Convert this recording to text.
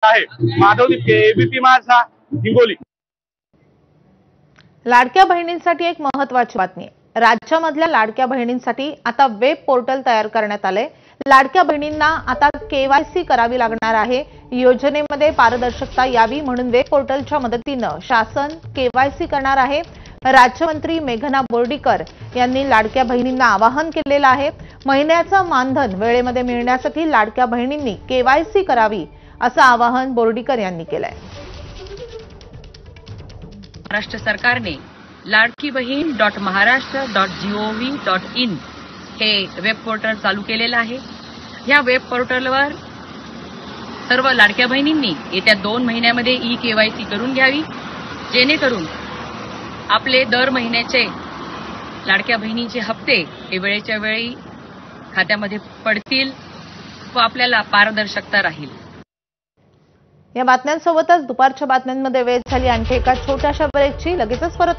आहे माधव दिपके, एबीपी माझा, हिंगोली। लाडक्या बहिणींसाठी एक महत्त्वाची बातमी आहे। राज्यामधल्या लाडक्या बहिणींसाठी आता वेब पोर्टल तयार करण्यात आले। लाडक्या बहिणींना आता केवायसी करावी लागणार आहे। योजनेमध्ये पारदर्शकता यावी म्हणून वेब पोर्टलच्या मदतीने शासन केवायसी करणार आहे। राज्यमंत्री मेघना बोर्डीकर यांनी लाडक्या बहिणींना आवाहन केलेलं आहे। महिन्याचं मानधन वेळेमध्ये मिळण्यासाठी लाडक्या बहिणींनी केवायसी करावी असं आवाहन बोर्डीकर यांनी केलंय। महाराष्ट्र सरकारने ladkibhin.maharashtra.gov.in हे वेब पोर्टल चालू केलेलं आहे। या वेब पोर्टलवर सर्व लाडक्या बहिणींनी येत्या 2 महिन्यामध्ये ई-केवायसी करून घ्यावी, जेणेकरून आपले दर महिन्याचे लाडक्या बहिणींचे हप्ते हे वेळेच्या वेळी खात्यामध्ये पडतील व आपल्याला पारदर्शकता राहील। या बातम्यांसोबतच दुपारच्या बातम्यांमध्ये वेळ झाली आणखी एका छोट्याशा ब्रेकची। लगेचच परत